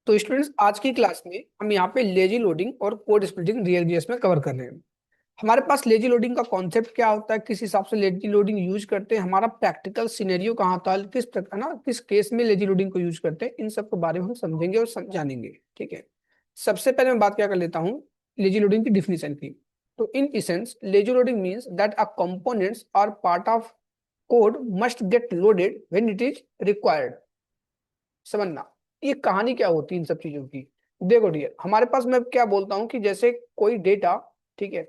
तो स्टूडेंट्स, आज की क्लास में हम यहाँ पे लेजी लोडिंग और कोड स्प्लिटिंग रियल में कवर कर रहे हैं। हमारे पास लेजी लोडिंग का कॉन्सेप्ट क्या होता है, किस हिसाब से लेजी लोडिंग यूज करते हैं, हमारा प्रैक्टिकल सिनेरियो कहाँ था, किस प्रकार ना किस केस में लेजी लोडिंग को यूज करते हैं, इन सब के बारे में हम समझेंगे और जानेंगे। ठीक है। सबसे पहले मैं बात क्या कर लेता हूँ लेजी लोडिंग की डिफिनेशन की। तो in essence lazy loading means that a components are part of code must get loaded when it is required. समझना, ये कहानी क्या होती है इन सब चीजों की। देखो डियर, हमारे पास मैं क्या बोलता हूँ कि जैसे कोई डेटा, ठीक है,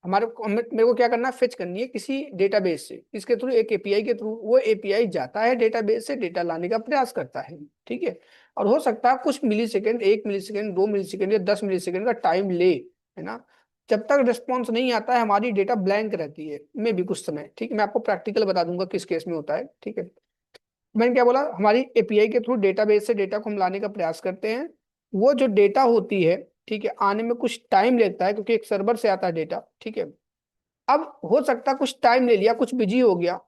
मेरे को क्या करना है, फेच करनी है किसी डेटाबेस से, इसके थ्रू, एक एपीआई के थ्रू। वो एपीआई जाता है डेटाबेस से, डेटा लाने का प्रयास करता है। ठीक है। और हो सकता है कुछ मिली सेकेंड, 1 मिली सेकेंड, 2 मिली सेकेंड या 10 मिली सेकेंड का टाइम ले, है ना। जब तक रिस्पॉन्स नहीं आता है हमारी डेटा ब्लैंक रहती है, मे भी कुछ समय। ठीक है, मैं आपको प्रैक्टिकल बता दूंगा किस केस में होता है। ठीक है। मैंने क्या बोला, हमारी एपीआई के थ्रू डेटाबेस से डेटा को हम लाने का प्रयास करते हैं। वो जो डेटा होती है, ठीक है, आने में कुछ टाइम लगता है क्योंकि एक सर्वर से आता है डेटा। ठीक है। अब हो सकता है कुछ टाइम ले लिया, कुछ बिजी हो गया।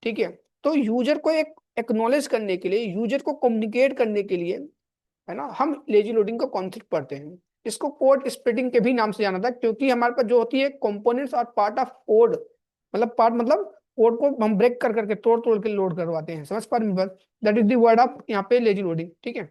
ठीक है। तो यूजर को एक एक्नॉलेज करने के लिए, यूजर को कम्युनिकेट करने के लिए, है ना, हम लेजी लोडिंग का कॉन्सेप्ट पढ़ते हैं। इसको कोड स्प्लिटिंग के भी नाम से जाना था, क्योंकि हमारे पास जो होती है कंपोनेंट्स और पार्ट ऑफ कोड, मतलब पार्ट मतलब कोड को हम ब्रेक कर करके, तोड़ तोड़ के लोड करवाते हैं। समझ पा रहे हैं? That is the word of यहाँ पे लेजी लोडिंग। ठीक है।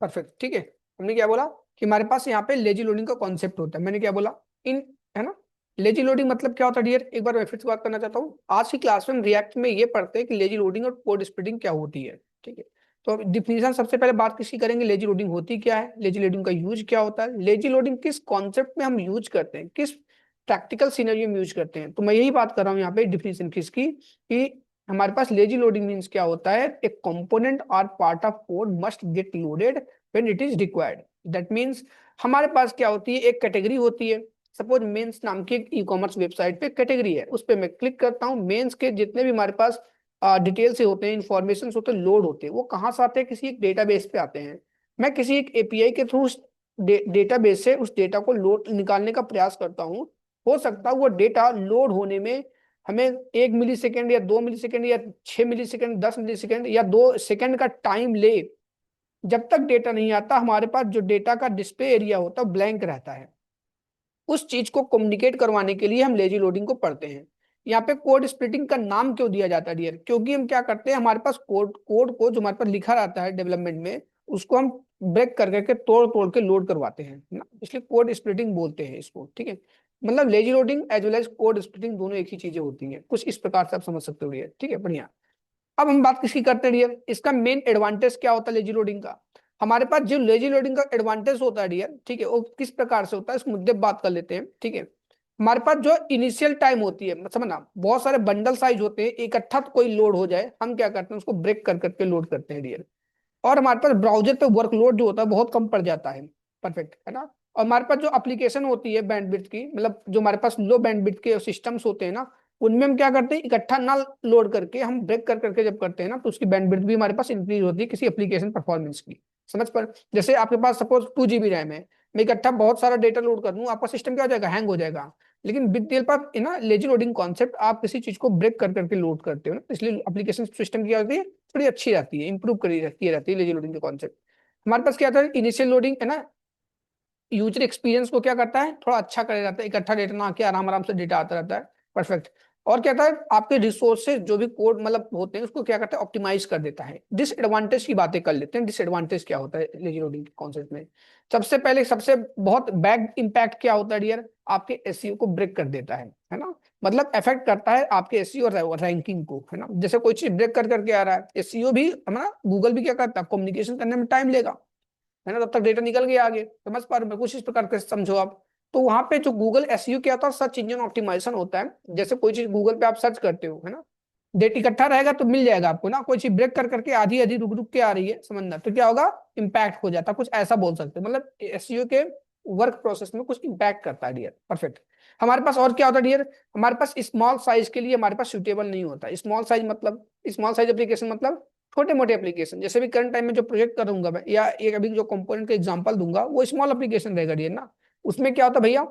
परफेक्ट। ठीक है। हमने क्या बोला कि हमारे पास यहाँ पे लेजी लोडिंग का कॉन्सेप्ट होता है। मैंने क्या बोला, इन, है ना। लेजी लोडिंग मतलब क्या होता है डियर, एक बार मैं फिर से बात करना चाहता हूँ। आज की क्लास में हम रिएक्ट में ये पढ़ते हैं कि लेजी लोडिंग और कोड स्प्लिटिंग क्या होती है। ठीक है। तो डिफिनीशन सबसे पहले बात किसकी करेंगे, लेजी लोडिंग होती क्या है, लेजी लोडिंग का यूज क्या होता है, लेजी लोडिंग किस कॉन्सेप्ट में हम यूज करते हैं, किस प्रैक्टिकल सिनेरियो में यूज करते हैं। तो मैं यही बात कर रहा हूँ यहाँ पे डिफिनीशन किसकी, कि हमारे पास लेजी लोडिंग मीन्स क्या होता है, एक कंपोनेंट और part of code must get loaded when it is required. That means हमारे पास क्या होती है, एक कैटेगरी होती है। सपोज मेंस नाम की एक ई कॉमर्स वेबसाइट पे कैटेगरी है, उस पर मैं क्लिक करता हूँ। मेंस के जितने भी हमारे पास डिटेल से होते हैं, इंफॉर्मेशन होते हैं, लोड होते हैं, वो कहाँ से आते हैं, किसी एक डेटाबेस पे आते हैं। मैं किसी एक एपीआई के थ्रू उस डेटाबेस से उस डेटा को लोड निकालने का प्रयास करता हूँ। हो सकता है वो डेटा लोड होने में हमें 1 मिली सेकेंड या 2 मिली सेकेंड या 6 मिली सेकेंड, 10 मिली सेकेंड या 2 सेकेंड का टाइम ले। जब तक डेटा नहीं आता, हमारे पास जो डेटा का डिस्प्ले एरिया होता है ब्लैंक रहता है। उस चीज को कम्युनिकेट करवाने के लिए हम लेजी लोडिंग को पढ़ते हैं। यहाँ पे कोड स्प्लिटिंग का नाम क्यों दिया जाता है डियर, क्योंकि हम क्या करते हैं, हमारे पास कोड कोड को जो हमारे पास लिखा रहता है डेवलपमेंट में, उसको हम ब्रेक कर करके, तोड़ तोड़ के लोड करवाते हैं ना, इसलिए कोड स्प्लिटिंग बोलते हैं इसको। ठीक है। मतलब lazy loading as well as code splitting दोनों एक ही चीजें होती हैं, कुछ इस प्रकार से आप समझ सकते हो डियर। ठीक है, बढ़िया। अब हम बात किसकी करते हैं डियर, इसका मेन एडवांटेज क्या होता है लेजी लोडिंग का। हमारे पास जो लेजी लोडिंग का एडवांटेज होता है डियर, ठीक है, वो किस प्रकार से होता है, इस मुद्दे पर बात कर लेते हैं। ठीक है। हमारे पास जो इनिशियल टाइम होती है, समझना, बहुत सारे बंडल साइज होते हैं, इकट्ठा तो कोई लोड हो जाए, हम क्या करते हैं, उसको ब्रेक कर करके लोड करते हैं डियर। और हमारे पास ब्राउजर पे वर्कलोड जो होता है बहुत कम पड़ जाता है। परफेक्ट, है ना। और हमारे पास जो एप्लीकेशन होती है बैंडविड्थ की, मतलब जो हमारे पास लो बैंडविड्थ के सिस्टम्स होते हैं ना, उनमें हम क्या करते हैं, इकट्ठा ना लोड करके हम ब्रेक कर करके जब करते हैं ना, तो उसकी बैंडविड्थ भी हमारे पास इंक्रीज होती है किसी एप्लीकेशन परफॉर्मेंस की। समझ पर, जैसे आपके पास सपोज 2 GB रैम है, मैं इकट्ठा बहुत सारा डेटा लोड कर दूं, आपका सिस्टम क्या हो जाएगा, हैंग हो जाएगा। लेकिन विद द पर ना लेजी लोडिंग कॉन्सेप्ट, आप किसी चीज को ब्रेक कर करके लोड करते हो ना, तो इसलिए एप्लीकेशन सिस्टम की क्या होती है, थोड़ी अच्छी रहती है, इंप्रूव करी रहती है लेजी लोडिंग के कॉन्सेप्ट। हमारे पास क्या था, इनिशियल लोडिंग, है ना, यूजर एक्सपीरियंस को क्या करता है, थोड़ा अच्छा कर जाता है, इकट्ठा डेटा ना आके आराम आराम से डेटा आता रहता है। परफेक्ट। और क्या था, आपके रिसोर्सेज जो भी कोड मतलब होते हैं, उसको क्या करता है, ऑप्टिमाइज कर देता है। डिसएडवांटेज की बातें कर लेते हैं। डिसएडवांटेज क्या होता है लेजी लोडिंग के कॉन्सेप्ट में, सबसे पहले सबसे बहुत बैड इंपैक्ट क्या होता है डियर, आपके एसईओ को ब्रेक कर देता है ना। मतलब इफेक्ट करता है आपके एसईओ और रैंकिंग को, है ना। जैसे कोई चीज ब्रेक कर करके आ रहा है, एसईओ भी हमारा, गूगल भी क्या करता है, कम्युनिकेशन करने में टाइम लेगा, है ना, तब तक डेटा निकल गया आगे। समझ पा रहे हो, कुछ इस प्रकार के समझो आप। तो वहां पे जो गूगल एसईओ क्या होता है, सर्च इंजन ऑप्टिमाइजेशन होता है। जैसे कोई चीज गूगल पे आप सर्च करते हो, है ना, डेटा इकट्ठा रहेगा तो मिल जाएगा आपको ना, कोई चीज ब्रेक कर करके आधी आधी रुक रुक के आ रही है, समझना, तो क्या होगा, इम्पैक्ट हो जाता है, कुछ ऐसा बोल सकते हैं। मतलब एसईओ के वर्क प्रोसेस में कुछ इम्पैक्ट करता है डियर। परफेक्ट। हमारे पास और क्या होता है डियर, हमारे पास स्मॉल साइज के लिए हमारे पास सुटेबल नहीं होता। स्मॉल साइज मतलब, स्मॉल साइज एप्लीकेशन मतलब छोटे मोटे एप्लीकेशन। जैसे भी करंट टाइम में जो प्रोजेक्ट करूंगा मैं, या एक अभी जो कंपोनेंट का एग्जांपल दूंगा, वो स्मॉल एप्लीकेशन रहेगा डियर ना। उसमें क्या होता है भैया,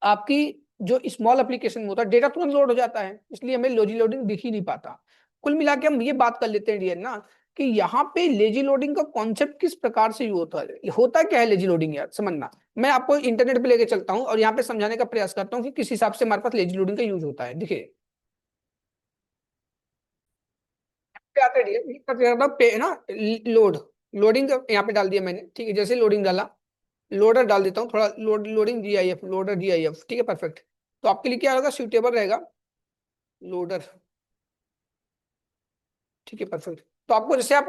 आपकी जो स्मॉल एप्लीकेशन में होता है डेटा तुरंत लोड हो जाता है, इसलिए हमें लेजी लोडिंग दिख ही नहीं पाता। कुल मिला के हम ये बात कर लेते हैं डियर ना कि यहाँ पे लेजी लोडिंग का कॉन्सेप्ट किस प्रकार से यूज होता है, होता क्या है लेजी लोडिंग यार समझना। मैं आपको इंटरनेट पे लेके चलता हूँ और यहाँ पे समझाने का प्रयास करता हूँ कि किस हिसाब से हमारे पास लेजी लोडिंग का यूज होता है। देखिए क्या आता है डियर ना, लोड, लोडिंग यहाँ पे डाल दिया मैंने, ठीक है। जैसे लोडिंग डाला, लोडर डाल देता हूँ थोड़ा, लोडिंग जीआईएफ, लोडर जीआईएफ, ठीक है परफेक्ट। तो आपके लिए क्या होगा, सूटेबल रहेगा लोडर, ठीक है परफेक्ट। तो आपको जैसे आप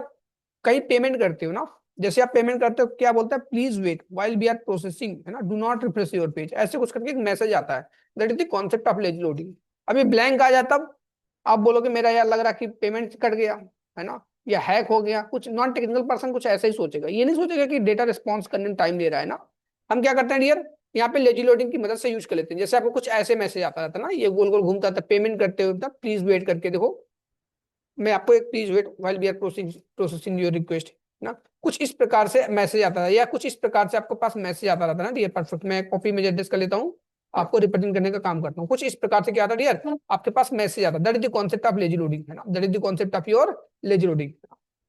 कहीं पेमेंट करते हो ना, जैसे आप पेमेंट करते हो क्या बोलता है, please wait while we are processing, है ना, do not refresh your page, ऐसे कुछ करके एक मैसेज आता है। That is the concept of lazy loading. अभी ब्लैंक आ जाता, तब आप बोलोगे मेरा यार लग रहा कि पेमेंट कट गया, है ना, या हैक हो गया, कुछ नॉन टेक्निकल पर्सन कुछ ऐसा ही सोचेगा, ये नहीं सोचेगा कि डेटा रिस्पॉन्स करने में टाइम ले रहा है ना। हम क्या करते हैं डियर, यहाँ पे लेजी लोडिंग की मदद से यूज कर लेते हैं। जैसे आपको कुछ ऐसे मैसेज आता रहता है ना, ये गोल गोल घूमता था, पेमेंट करते हो तब प्लीज वेट करके देखो, मैं आपको एक please wait while we are processing your request ना, कुछ इस प्रकार से मैसेज आता है, या कुछ इस प्रकार से आपको पास मैसेज आता रहता है ना डियर परफेक्ट। मैं कॉपी में एड्रेस कर लेता हूँ, आपको रिप्रेजेंट करने का काम करता हूँ। कुछ इस प्रकार से क्या आता है डियर, आपके पास मैसेज आता है। That is the concept of lazy loading, है ना, that is the concept of your lazy loading.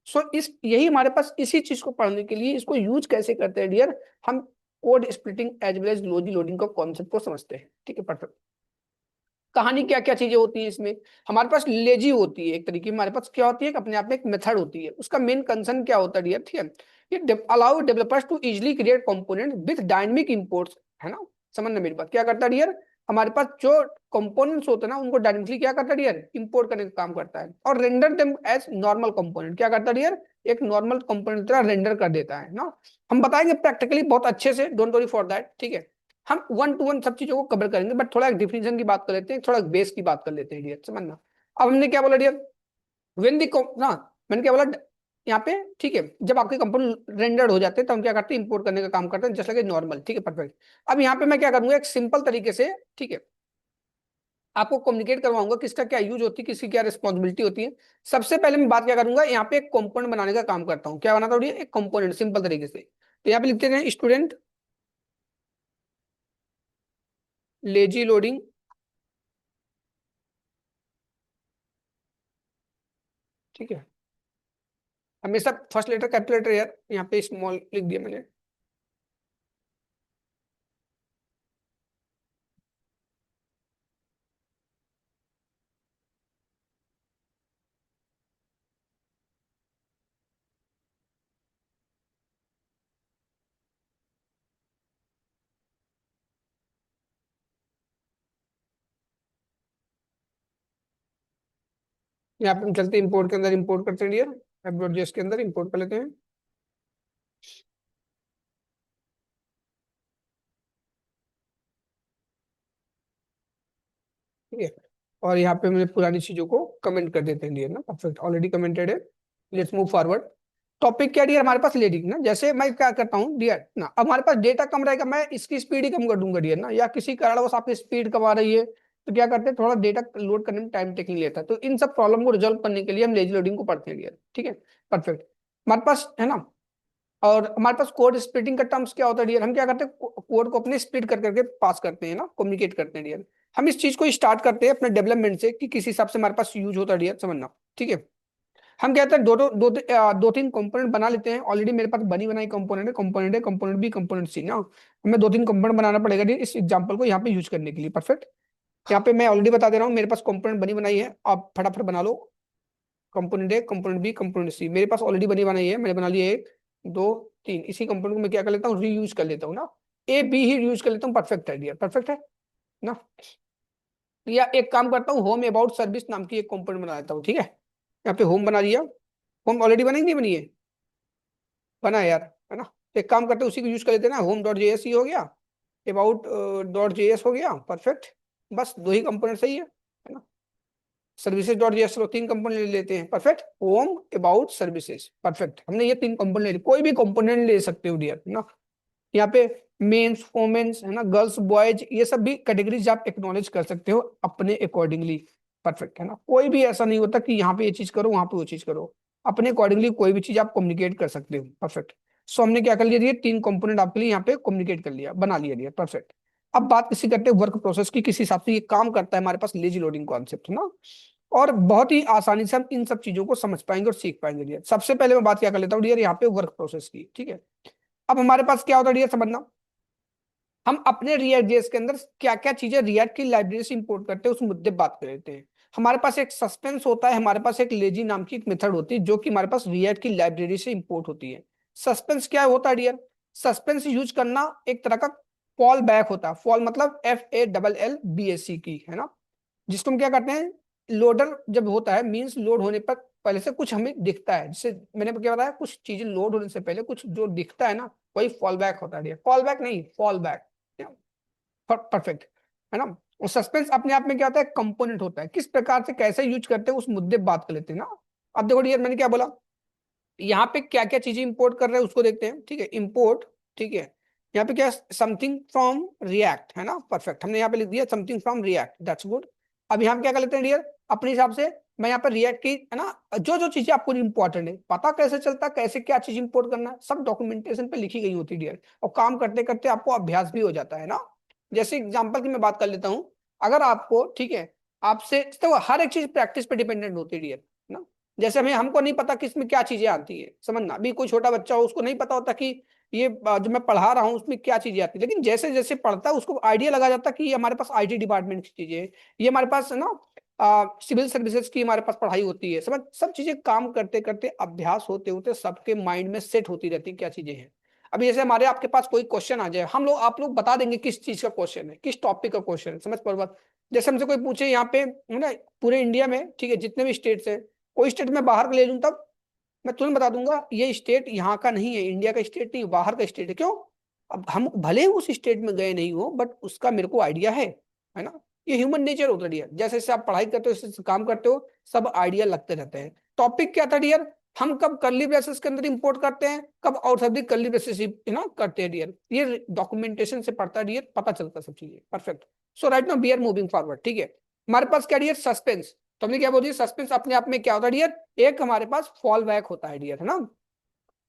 So इस यही हमारे पास इसी चीज को पढ़ने के लिए इसको यूज कैसे करते हैं डियर, हम code splitting as well as lazy loading का कॉन्सेप्ट को समझते हैं, ठीक है परफेक्ट। कहानी क्या क्या चीजें होती है इसमें, हमारे पास लेजी होती है एक तरीके, हमारे पास क्या होती है, अपने आप में एक मेथड होती है, उसका मेन कंसर्न क्या होता है डियर, ठीक है, ये allow developers to easily create component with dynamic imports, है ना। समझना मेरी बात, क्या करता है डियर, हमारे पास जो कंपोनेंट्स होते हैं ना उनको डायनेमिकली क्या करता है डियर, इंपोर्ट करने का काम करता है, और render them as normal component, क्या करता है डियर, एक नॉर्मल कंपोनेंट तरह रेंडर कर देता है ना। हम बताएंगे प्रैक्टिकली बहुत अच्छे से, डोंट वरी फॉर दैट, ठीक है। हम वन टू वन सब चीजों को कवर करेंगे, बट थोड़ा एक डिफिनेशन की बात कर लेते हैं, थोड़ा बेस की बात कर लेते हैं डियर, समझना। अब हमने क्या बोला डियर, वेन दी ना, मैंने क्या बोला यहाँ पे, ठीक है, जब आपके कंपोनेंट रेंडर्ड हो जाते हैं तो हम क्या करते हैं, इंपोर्ट करने का काम करते हैं, जैसे लाइक नॉर्मल, ठीक है परफेक्ट। अब यहाँ पे मैं क्या करूंगा, एक सिंपल तरीके से, ठीक है, आपको कम्युनिकेट करवाऊंगा किसका क्या यूज होती है, किसकी क्या रिस्पॉन्सिबिलिटी होती है। सबसे पहले मैं बात क्या करूंगा, यहाँ पे एक कंपोनेंट बनाने का काम करता हूँ, क्या बनाता हूँ, एक कंपोनेंट सिंपल तरीके से। तो यहाँ पे लिखते हैं स्टूडेंट लेजी लोडिंग, ठीक है, हमेशा फर्स्ट लेटर कैपिटल लेटर यार, यहाँ पे स्मॉल लिख दिया मैंने, यहाँ पे हम चलते हैं इंपोर्ट के अंदर, इंपोर्ट करते हैं डियर, एफ.js के अंदर इंपोर्ट कर लेते हैं, ठीक है। और यहाँ पे मैंने पुरानी चीजों को कमेंट कर देते हैं डियर ना, परफेक्ट, ऑलरेडी कमेंटेड है। Let's move forward. टॉपिक क्या डियर, हमारे पास लेडिंग ना, जैसे मैं क्या करता हूँ डियर ना, अब हमारे पास डेटा कम रहेगा, मैं इसकी स्पीड ही कम कर दूंगा डियर ना, या किसी कारणवश आपकी स्पीड कम आ रही है तो क्या करते हैं, थोड़ा डेटा लोड करने में टाइम टेकिंग लेता है, तो इन सब प्रॉब्लम को रिजॉल्व करने के लिए हम लेजी लोडिंग को पढ़ते हैं डियर, ठीक है परफेक्ट। हमारे पास है ना, और हमारे पास कोड स्प्लिटिंग का टर्म्स क्या होता है डियर, हम क्या करते हैं, कोड को अपने स्प्लिट कर करके पास करते हैं ना, कम्युनिकेट करते हैं डियर। हम इस चीज को स्टार्ट करते हैं अपने डेवलपमेंट से कि किस हिसाब से हमारे पास यूज होता है डियर, समझना, ठीक है। हम कहते हैं दो तीन कंपोनेंट बना लेते हैं, ऑलरेडी मेरे पास बनी बनाई कंपोनेंट है, कंपोनेंट है, कंपोनेंट बी, कंपोनेंट सी ना, हमें दो तीन कंपोनेंट बनाना पड़ेगा डियर इस एग्जांपल को यहाँ पे यूज करने के लिए, परफेक्ट। यहाँ पे मैं ऑलरेडी बता दे रहा हूँ, मेरे पास कंपोनेंट बनी बनाई है, आप फटाफट बना लो। Component A, component B, component C मेरे पास ऑलरेडी बनी बनाई है, मैंने बना लिया एक, दो, तीन। इसी कंपोनेंट को मैं क्या कर लेता हूँ, रीयूज कर लेता हूँ ना, ए बी ही यूज कर लेता हूँ, परफेक्ट है डियर, परफेक्ट है ना। या एक काम करता हूँ, होम अबाउट सर्विस नाम की एक कंपोनेंट बना लेता हूँ, ठीक है। यहाँ पे होम बना दिया, होम ऑलरेडी बनी नहीं बनी है, बना है यार, है ना। तो एक काम करते हैं उसी को यूज कर लेते हैं ना, होम डॉट जेएस ही हो गया, अबाउट डॉट जेएस हो गया, परफेक्ट। बस दो ही कंपोनेंट सही है ना। सर्विसेज डॉट जेएस तीन कंपोनेंट ले लेते हैं, perfect, home about services, perfect, हमने ये तीन कंपोनेंट ले, कोई भी कंपोनेंट ले सकते हो डियर ना। यहाँ पे मेंस वोमेन्स है ना, गर्ल्स बॉयज, ये सब भी कैटेगरीज आप एक्नॉलेज कर सकते हो अपने अकॉर्डिंगली, परफेक्ट है ना। कोई भी ऐसा नहीं होता कि यहाँ पे ये चीज करो वहां पे वो चीज करो, अपने अकॉर्डिंगली कोई भी चीज आप कम्युनिकेट कर सकते हो, परफेक्ट। सो हमने क्या कर लिया, ये तीन कंपोनेंट आपके लिए यहाँ पे कम्युनिकेट कर लिया, बना लिया, परफेक्ट। अब बात किसी करते हैं वर्क प्रोसेस की, किस हिसाब से ये काम करता है हमारे पास लेजी लोडिंग कॉन्सेप्ट, है ना। और बहुत ही आसानी से हम इन सब चीजों को समझ पाएंगे और सीख पाएंगे डियर। सबसे पहले मैं बात क्या कर लेता हूँ डियर यहाँ पे वर्क प्रोसेस की, ठीक है। अब हमारे पास क्या होता है डियर समझना, हम अपने रिएक्ट जेएस के अंदर क्या क्या चीजें रिएक्ट की लाइब्रेरी से इंपोर्ट करते हैं उस मुद्दे बात कर लेते हैं। हमारे पास एक सस्पेंस होता है, हमारे पास एक लेजी नाम की एक मेथड होती है जो कि हमारे पास रिएक्ट की लाइब्रेरी से इंपोर्ट होती है। सस्पेंस क्या होता है डियर, सस्पेंस यूज करना एक तरह का फॉल बैक होता है। फॉल मतलब FALLBAC की, है ना। जिसको हम क्या करते हैं, लोडर जब होता है मींस लोड होने पर पहले से कुछ हमें दिखता है, जैसे मैंने क्या बताया, कुछ चीजें लोड होने से पहले कुछ जो दिखता है ना, वही फॉल बैक होता है। फॉल बैक नहीं, फॉल बैक, परफेक्ट, है ना। और सस्पेंस अपने आप में क्या होता है, कंपोनेंट होता है। किस प्रकार से कैसे यूज करते हैं उस मुद्दे बात कर लेते हैं ना। अब देखो यार मैंने क्या बोला, यहाँ पे क्या क्या चीजें इंपोर्ट कर रहे हैं उसको देखते हैं, ठीक है। इंपोर्ट, ठीक है। यहाँ पे क्या, समथिंग फ्रॉम रिएक्ट, है ना, परफेक्ट। हमने यहाँ पे लिख दिया something from react, that's good. अब यहाँ क्या कर लेते हैं डियर, अपने हिसाब से मैं यहाँ पर रिएक्ट की, है ना, जो जो चीजें आपको इंपॉर्टेंट है, पता कैसे चलता है कैसे क्या चीज इंपोर्ट करना है, सब डॉक्यूमेंटेशन पे लिखी गई होती है डियर। और काम करते करते आपको अभ्यास भी हो जाता है ना। जैसे एग्जाम्पल की मैं बात कर लेता हूँ, अगर आपको, ठीक है, आपसे तो हर एक चीज प्रैक्टिस पे डिपेंडेंट होती है डियर ना। जैसे हमें, हमको नहीं पता कि इसमें क्या चीजें आती है, समझना। अभी कोई छोटा बच्चा हो उसको नहीं पता होता कि ये जो मैं पढ़ा रहा हूँ उसमें क्या चीजें आती है, लेकिन जैसे जैसे पढ़ता है उसको आइडिया लगा जाता है कि ये हमारे पास IT डिपार्टमेंट की चीजें, ये हमारे पास है ना सिविल सर्विसेज की हमारे पास पढ़ाई होती है, समझ। सब चीजें काम करते करते अभ्यास होते होते सबके माइंड में सेट होती रहती है क्या चीजें हैं। अभी जैसे हमारे आपके पास कोई क्वेश्चन आ जाए, हम लोग आप लोग बता देंगे किस चीज का क्वेश्चन है, किस टॉपिक का क्वेश्चन है, समझ पर बात। जैसे हमसे कोई पूछे यहाँ पे, है ना, पूरे इंडिया में, ठीक है, जितने भी स्टेट्स हैं, कोई स्टेट में बाहर का ले लूं तब मैं तुरंत बता दूंगा ये स्टेट यहाँ का नहीं है, इंडिया का स्टेट नहीं, बाहर का स्टेट है। क्यों, अब हम भले ही उस स्टेट में गए नहीं हो बट उसका मेरे को आइडिया है ना। ये ह्यूमन नेचर होता है डियर, जैसे जैसे आप पढ़ाई करते हो जैसे काम करते हो सब आइडिया लगते रहते हैं। टॉपिक क्या था डियर, हम कब कर्ली ब्रेसेस के अंदर इंपोर्ट करते हैं, कब आउटसाइड द कर्ली ब्रेसेस ना करते हैं डियर, ये डॉक्यूमेंटेशन से पढ़ता है डियर, पता चलता है सब चीजें, perfect. So right now we are moving forward, ठीक है। हमारे पास क्या डियर, सस्पेंस। तो हमने क्या बोल दिया, सस्पेंस अपने आप में क्या होता है डियर, एक हमारे पास फॉल बैक होता है डियर, है ना।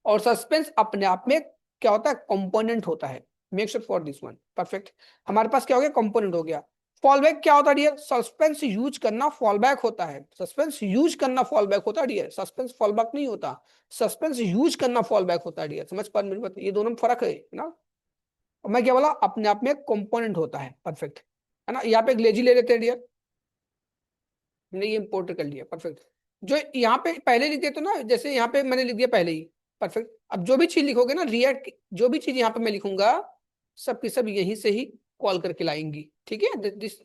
और सस्पेंस अपने आप में क्या होता है, कंपोनेंट होता है। Make sure for this one, perfect. हमारे पास क्या हो गया, कंपोनेंट हो गया। फॉल बैक क्या होता है डियर, सस्पेंस यूज करना फॉल बैक होता है, सस्पेंस यूज करना फॉल बैक होता है डियर, सस्पेंस फॉल बैक नहीं होता, सस्पेंस यूज करना फॉल बैक होता है डियर, समझ पा मेरी बात, ये दोनों में फर्क है ना। और मैं क्या बोला, अपने आप में कंपोनेंट होता है, परफेक्ट, है ना। यहाँ पे एक लेजी ले लेते हैं डियर, हमने ये इंपोर्ट कर लिया, परफेक्ट। जो यहाँ पे पहले लिख दिया तो ना, जैसे यहाँ पे मैंने लिख दिया पहले ही, परफेक्ट। अब जो भी चीज लिखोगे ना रिएक्ट, जो भी चीज यहाँ पे मैं लिखूंगा सब की सब यहीं से ही कॉल करके लाएंगी, ठीक है।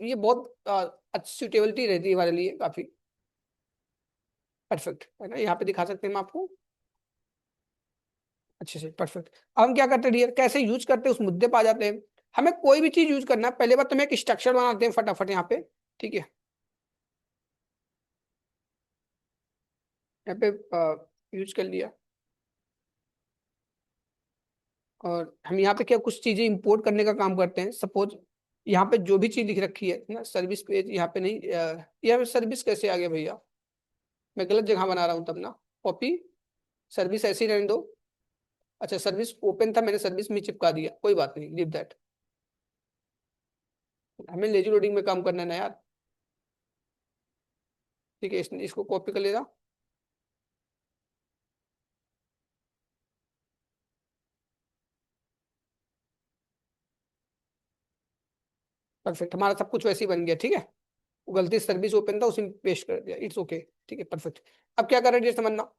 ये बहुत अच्छी सुटेबिलिटी रहती है हमारे लिए, काफी परफेक्ट, है ना। यहाँ पे दिखा सकते हैं हम आपको अच्छे से, परफेक्ट। अब हम क्या करते हैं डियर, कैसे यूज करते हैं उस मुद्दे पर आ जाते हैं। हमें कोई भी चीज यूज करना है, पहले बात तो मैं एक स्ट्रक्चर बनाते हैं फटाफट यहाँ पे, ठीक है। यहाँ पे यूज कर लिया, और हम यहाँ पे क्या कुछ चीजें इंपोर्ट करने का काम करते हैं। सपोज यहाँ पे जो भी चीज लिख रखी है ना, सर्विस पेज, यहाँ पे नहीं, यहाँ पे सर्विस कैसे आ गया भैया, मैं गलत जगह बना रहा हूँ तब ना। कॉपी, सर्विस ऐसे ही रहने दो। अच्छा सर्विस ओपन था, मैंने सर्विस में चिपका दिया, कोई बात नहीं, लीव दैट। हमें लेजी लोडिंग में काम करना है ना यार, ठीक है। इसको कॉपी कर लेगा, परफेक्ट, हमारा सब कुछ वैसे ही बन गया, ठीक है। वो गलती सर्विस ओपन था उसी में पेस्ट कर दिया, इट्स ओके, ठीक है, परफेक्ट। अब क्या कर रहे हैं ये समझना,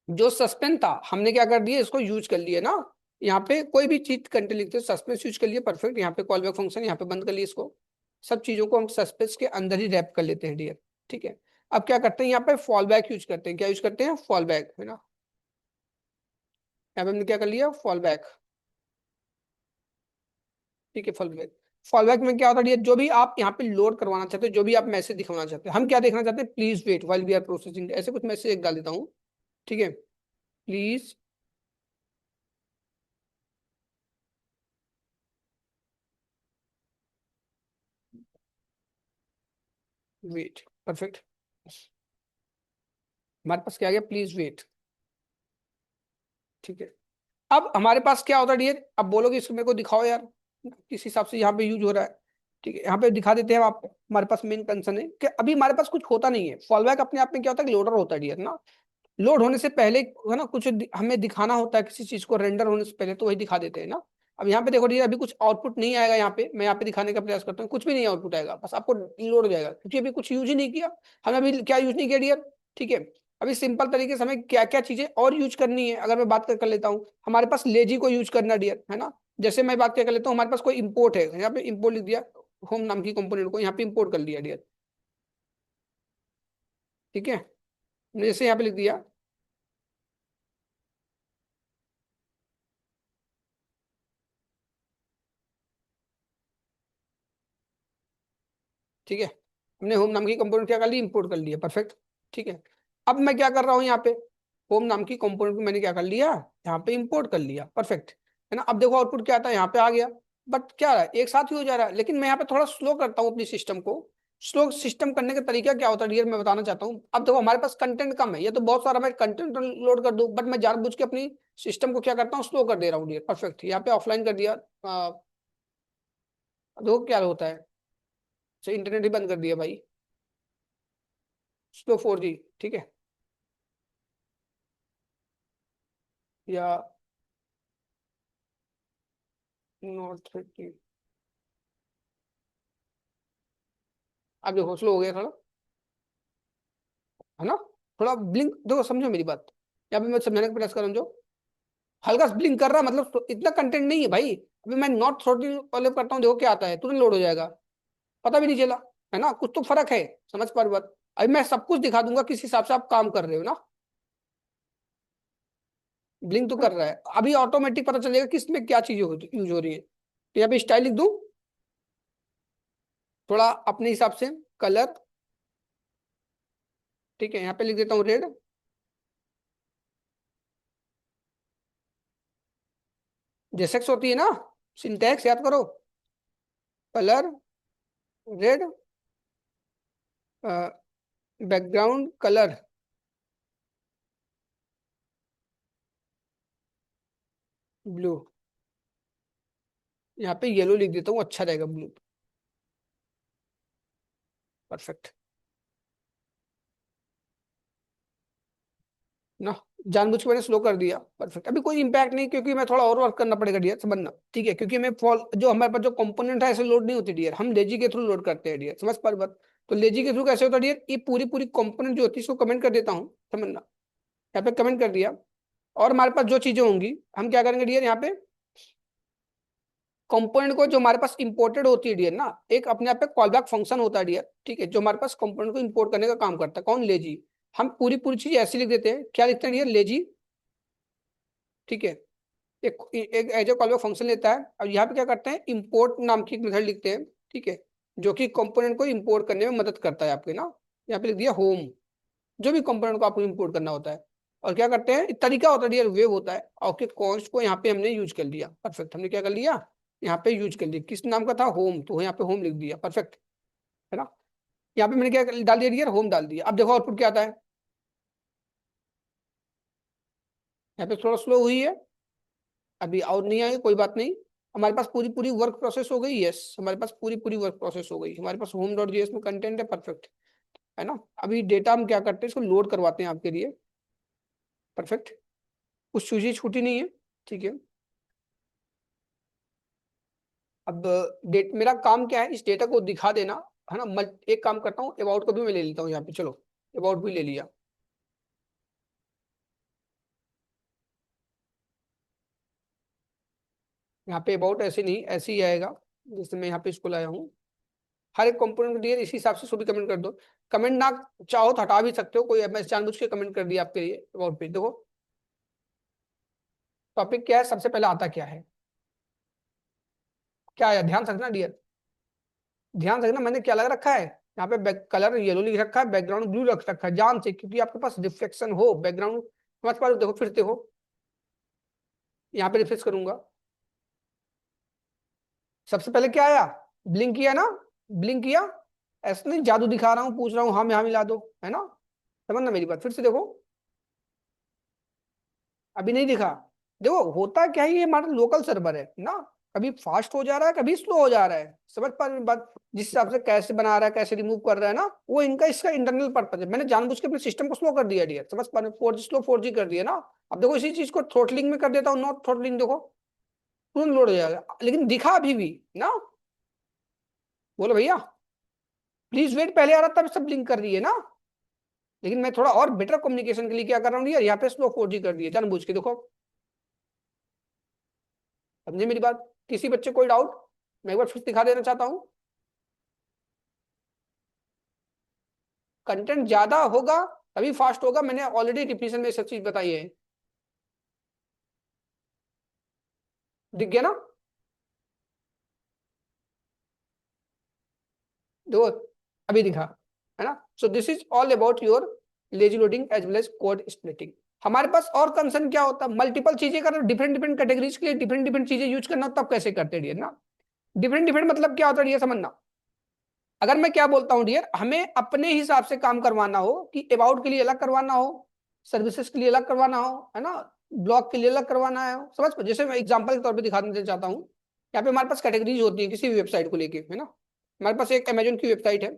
जो सस्पेंस था हमने क्या कर दिया, इसको यूज कर लिया ना। यहाँ पे कोई भी चीज कंटेंट लिखते सस्पेंस यूज कर लिया, परफेक्ट। यहाँ पे कॉल बैक फंक्शन यहाँ पे बंद कर लिया इसको। सब चीजों को हम सस्पेंस के अंदर ही रैप कर लेते हैं डियर, ठीक है। अब क्या करते हैं, यहाँ पे फॉल बैक यूज करते हैं, क्या यूज करते हैं, फॉल बैक, है ना। यहाँ पे हमने क्या कर लिया, फॉल बैक, ठीक है, फॉल बैक। फॉल बैक में क्या होता है, जो भी आप यहाँ पे लोड करवाना चाहते हो, जो भी आप मैसेज दिखाना चाहते हैं, हम क्या देखना चाहते हैं, please wait while we are processing, ऐसे कुछ मैसेज एक डाल देता हूँ, ठीक है। Please wait, perfect. हमारे पास क्या आ गया, प्लीज वेट, ठीक है। अब हमारे पास क्या होता है डियर, अब बोलोगे इसको मेरे को दिखाओ यार, किस हिसाब से यहाँ पे यूज हो रहा है। ठीक है, यहाँ पे दिखा देते हैं आपको। हमारे पास मेन कंसर्न है कि अभी हमारे पास कुछ होता नहीं है। फॉलबैक अपने आप में क्या होता है कि लोडर होता है डियर ना। लोड होने से पहले है ना कुछ हमें दिखाना होता है किसी चीज को, रेंडर होने से पहले, तो वही दिखा देते हैं ना। अब यहाँ पे देखो डियर, अभी कुछ आउटपुट नहीं आएगा यहाँ पे। मैं यहाँ पे दिखाने का प्रयास करता हूँ, कुछ भी नहीं आउटपुट आएगा, बस आपको लोड हो जाएगा, क्योंकि अभी कुछ यूज ही नहीं किया हमने। अभी क्या यूज नहीं किया डियर? ठीक है, अभी सिंपल तरीके से हमें क्या क्या चीजें और यूज करनी है, अगर मैं बात कर लेता हूँ। हमारे पास लेजी को यूज करना डियर, है ना। जैसे मैं बात क्या कर लेता हूँ, हमारे पास कोई इंपोर्ट है, यहाँ पे इंपोर्ट लिख दिया, होम नाम की कंपोनेंट को यहाँ पे इंपोर्ट कर लिया डियर। ठीक है, मैंने जैसे यहाँ पे लिख दिया, ठीक है, हमने होम नाम की कंपोनेंट क्या कर ली, इंपोर्ट कर लिया, परफेक्ट। ठीक है, अब मैं क्या कर रहा हूँ यहाँ पे, होम नाम की कंपोनेंट को मैंने क्या कर लिया, यहाँ पे इंपोर्ट कर लिया, परफेक्ट। है ना, अब देखो आउटपुट क्या आता है, यहाँ पे आ गया। बट क्या रहा है, एक साथ ही हो जा रहा है, लेकिन मैं यहाँ पे थोड़ा स्लो करता हूँ अपनी सिस्टम को। स्लो सिस्टम करने का तरीका क्या होता है डियर, मैं बताना चाहता हूँ। अब देखो हमारे पास कंटेंट कम है, ये तो बहुत सारा मैं कंटेंट लोड कर दूँ, बट मैं जानबूझ के अपनी सिस्टम को क्या करता हूँ, स्लो कर दे रहा हूँ डियर, परफेक्ट। यहाँ पे ऑफलाइन कर दिया। देखो क्या होता है, इंटरनेट ही बंद कर दिया भाई, स्लो 4G। ठीक है, या नॉट 50। अब देखो स्लो हो गया थोड़ा, है ना। थोड़ा ब्लिंक, देखो समझो मेरी बात, यहाँ पे मैं समझाने का प्रयास कर रहा हूँ। जो हल्का ब्लिंक कर रहा है, मतलब तो इतना कंटेंट नहीं है भाई। अभी मैं नॉट 30 वाले करता हूँ, देखो क्या आता है, तुरंत लोड हो जाएगा, पता भी नहीं चला। है ना, कुछ तो फर्क है, समझ पा रही बात। अभी मैं सब कुछ दिखा दूंगा किस हिसाब से आप काम कर रहे हो ना। ब्लिंक तो कर रहा है, अभी ऑटोमेटिक पता चलेगा कि इसमें क्या चीजें यूज हो रही है। तो यहाँ पे स्टाइल लिख दूं, थोड़ा अपने हिसाब से, कलर। ठीक है, यहाँ पे लिख देता हूँ रेड। जेसेक्स होती है ना, सिंटैक्स याद करो, colour red, background colour blue. यहाँ पे येलो लिख देता हूँ, अच्छा रहेगा ब्लू, परफेक्ट ना। जानबूझ के मैंने स्लो कर दिया, परफेक्ट। अभी कोई इंपैक्ट नहीं, क्योंकि मैं थोड़ा और वर्क करना पड़ेगा डियर, समझना। ठीक है, क्योंकि मैं फॉल जो हमारे पास जो कंपोनेंट है ऐसे लोड नहीं होती डियर, हम लेजी के थ्रू लोड करते हैं डियर, समझ पा रहे बात। तो लेजी के थ्रू कैसे होता है डियर, ये पूरी पूरी कंपोनेंट जो होती है इसको कमेंट कर देता हूँ, समझना। यहाँ पे कमेंट कर दिया, और हमारे पास जो चीजें होंगी हम क्या करेंगे डियर, यहाँ पे कंपोनेंट को जो हमारे पास इंपोर्टेड होती है डियर ना, एक अपने आप पे कॉल बैक फंक्शन होता है डियर। ठीक है, जो हमारे पास कंपोनेंट को इंपोर्ट करने का काम करता है, कौन, लेजी। हम पूरी पूरी चीज ऐसी लिख देते हैं, क्या लिखते हैं डियर, लेजी। ठीक है, एक एक as a call back function लेता है। अब यहाँ पे क्या करते हैं, इंपोर्ट नाम की एक मेथड लिखते हैं। ठीक है, जो कि कंपोनेंट को इंपोर्ट करने में मदद करता है आपके ना। यहाँ पे लिख दिया होम, जो भी कंपोनेंट को आपको इंपोर्ट करना होता है। और क्या करते हैं, एक तरीका होता है डियर, वेव होता है, और के कॉन्स्ट को यहाँ पे हमने यूज कर लिया, परफेक्ट। हमने क्या कर लिया, यहाँ पे यूज कर लिया, किस नाम का था, होम, तो यहाँ पे होम लिख दिया, परफेक्ट। है ना, यहाँ पे मैंने क्या डाल दिया डियर, होम डाल दिया। अब देखो आउटपुट क्या आता है, यहाँ पे थोड़ा स्लो हुई है, अभी और नहीं आई, कोई बात नहीं। हमारे पास पूरी पूरी वर्क प्रोसेस हो गई, यस हमारे पास पूरी पूरी वर्क प्रोसेस हो गई, हमारे पास होम डॉट जेएस में कंटेंट है, परफेक्ट। है ना, अभी डेटा हम क्या करते हैं, इसको लोड करवाते हैं आपके लिए, परफेक्ट। कुछ चीजें छूटी नहीं है। ठीक है, अब डेट मेरा काम क्या है, इस डेटा को दिखा देना। है ना, मैं एक काम करता हूँ, अबाउट को भी मैं ले लेता हूँ यहाँ पे, चलो अबाउट भी ले लिया। यहाँ पे अबाउट ऐसे नहीं, ऐसे ही आएगा, जैसे मैं यहाँ पे इसको लाया हूँ। हर एक कंपोनेंट दिए इसी हिसाब से सभी कमेंट कर दो। कमेंट ना चाहो तो हटा भी सकते हो, कोई मैं जानबूझ के कमेंट कर दिया आपके लिए अबाउट पे। देखो टॉपिक क्या है, सबसे पहले आता क्या है, क्या आया, ध्यान से रखना डियर, ध्यान से रखना, मैंने क्या लगा रखा है, यहाँ पे बैक कलर येलो लिख रखा है, बैकग्राउंड ब्लू रख रखा है, जान से, क्योंकि आपके पास रिफ्लेक्शन हो बैकग्राउंड, समझ पा रहे हो, देखो फिर देखो, यहाँ पे रिफ्रेश करूंगा, सबसे पहले क्या आया, ब्लिंक किया ना, ब्लिंक किया। ऐसा नहीं जादू दिखा रहा हूँ, पूछ रहा हूँ हाँ में हाँ मिला दो, है ना। समझना मेरी बात, फिर से देखो, अभी नहीं दिखा। देखो होता क्या है, ये हमारा लोकल सर्वर है ना, कभी फास्ट हो जा रहा है, कभी स्लो हो जा रहा है। समझ पा रहे हैं बात? जिस हिसाब से कैसे बना रहा है, कैसे रिमूव कर रहा है ना, वो इनका इसका इंटरनल पर्पज है। मैंने जानबूझ के अपने सिस्टम को स्लो कर दिया डियर, समझ पा रहे हैं? 4G स्लो 4G कर दिया ना। अब देखो इसी चीज को थ्रोटलिंग में कर देता हूँ, नॉट थ्रोटलिंग, देखो तुरंत लोड हो जाएगा, लेकिन दिखा अभी भी ना। बोलो भैया, प्लीज वेट पहले आ रहा तब सब लिंक कर रही है ना, लेकिन मैं थोड़ा और बेटर कम्युनिकेशन के लिए क्या कर रहा हूँ यार, यहाँ पे स्लो 4G कर दिया जानबूझ के। देखो समझे मेरी बात? किसी बच्चे कोई डाउट? मैं एक बार फिर दिखा देना चाहता हूँ। कंटेंट ज्यादा होगा तभी फास्ट होगा, मैंने ऑलरेडी डिफिनेशन में सब चीज बताई है। दिख गया ना? देखो अभी दिखा, है ना? So this is all about your lazy loading as well as code splitting. हमारे पास और कंसर्न क्या होता है, मल्टीपल चीजें करना, डिफरेंट डिफरेंट कैटेगरीज के लिए डिफरेंट डिफरेंट चीजें यूज करना, तब कैसे करते डियर ना। डिफरेंट डिफरेंट मतलब क्या होता है डियर, समझना। अगर मैं क्या बोलता हूँ डियर, हमें अपने हिसाब से काम करवाना हो कि अबाउट के लिए अलग करवाना हो, सर्विसेज के लिए अलग करवाना हो, है ना, ब्लॉग के लिए अलग करवाना है, समझ। जैसे मैं एग्जांपल के तौर पे दिखाना चाहता हूँ, यहाँ पे हमारे पास कैटेगरीज होती है किसी भी वेबसाइट को लेके, है ना। हमारे पास एक अमेजोन की वेबसाइट है,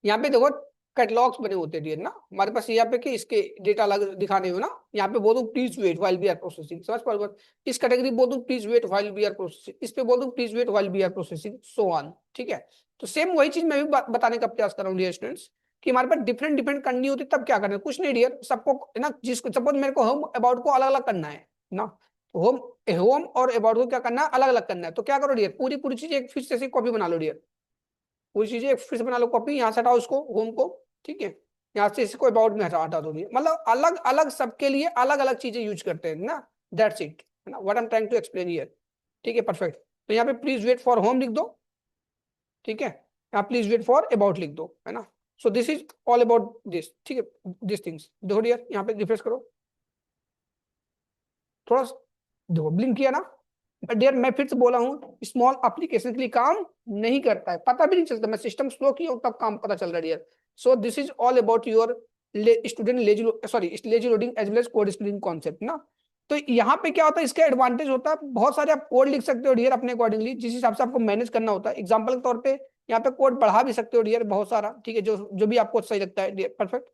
यहाँ पे देखो कैटलॉग्स बने होते हैं ना हमारे पास, यहाँ पे कि इसके डेटा अलग दिखाने हो ना, यहाँ पे बोल दूं please wait while we are processing, समझ पा रहे हो? इस कैटेगरी बोल दूं please wait while we are processing, इस पे बोल दूं please wait while we are processing, so on. ठीक है, तो सेम वही चीज मैं भी बताने का प्रयास कर रहा हूँ डियर स्टूडेंट्स, कि हमारे पास डिफरेंट डिफरेंट करनी होती तब क्या करना है, कुछ नहीं डियर, सबको है ना, जिसको सपोज मेरे को होम अबाउट को अलग अलग करना है ना, होम होम और अबाउट को क्या करना है, अलग अलग करना है, तो क्या करो डियर, पूरी पूरी चीज एक फिर से कॉपी बना लो डियर, पूरी चीजें फिर से बना लो कॉपी, यहाँ से हटाओ इसको होम को, ठीक है, यहाँ से इसको अबाउट में हटा दो, मतलब अलग अलग सबके लिए अलग अलग चीजें यूज करते हैं ना। दैट्स इट, है ना, what I am trying to explain here. ठीक है, परफेक्ट। तो यहाँ पे प्लीज वेट फॉर होम लिख दो, ठीक है, यहाँ प्लीज वेट फॉर अबाउट लिख दो, है ना। So this is all about this, ठीक है, दिस थिंग्स। देखो डियर यहाँ पे रिफ्रेश करो थोड़ा, देखो ब्लिंक किया ना। बट डियर मैं फिर से बोला हूँ, स्मॉल एप्लीकेशन के लिए काम नहीं करता है, पता भी नहीं चलता, मैं सिस्टम स्लो किया हूँ तब काम पता चल रहा है dear. So this is all about your student lazy, sorry lazy loading as well as code splitting concept ना। तो यहाँ पे क्या होता है, इसका एडवांटेज होता है, बहुत सारे आप कोड लिख सकते हो डियर अपने अकॉर्डिंगली, जिस हिसाब से आपको मैनेज करना होता है। एग्जाम्पल के तौर पे यहाँ पे कोड बढ़ा भी सकते हो डियर बहुत सारा, ठीक है, जो जो भी आपको सही लगता है डियर, परफेक्ट।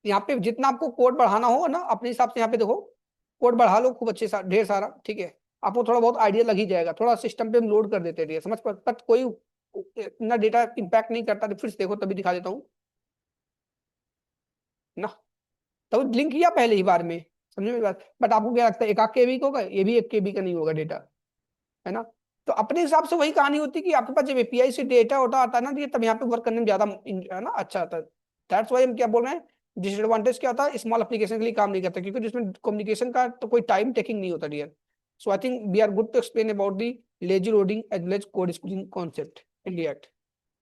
यहाँ पे जितना आपको कोड बढ़ाना हो ना अपने हिसाब से, यहाँ पे देखो कोड बढ़ा लो खूब अच्छे ढेर सारा, ठीक है, आपको थोड़ा बहुत आइडिया लग ही जाएगा, थोड़ा सिस्टम पे हम लोड कर देते हैं समझ पर कोई इतना डेटा इंपैक्ट नहीं करता, फिर से देखो तभी दिखा देता हूँ ना। तभी लिंक किया पहले ही बार में, समझे मेरी बात? बट आपको क्या लगता है एक आध केबी का होगा, ये भी 1 KB का नहीं होगा डेटा, है ना। तो अपने हिसाब से वही कहानी होती है कि आपके पास जब एपीआई से डेटा होता आता है ना, तब यहाँ पे वर्क करने में ज्यादा है ना अच्छा आता है। दैट्स वाई हम क्या बोल रहे हैं, डिसएडवांटेज क्या होता है, स्मॉल एप्लीकेशन के लिए काम नहीं करता, क्योंकि जिसमें कम्युनिकेशन का तो कोई टाइम टेकिंग नहीं होता dear. So I think we are good to explain about the lazy loading as well as code splitting concept in react.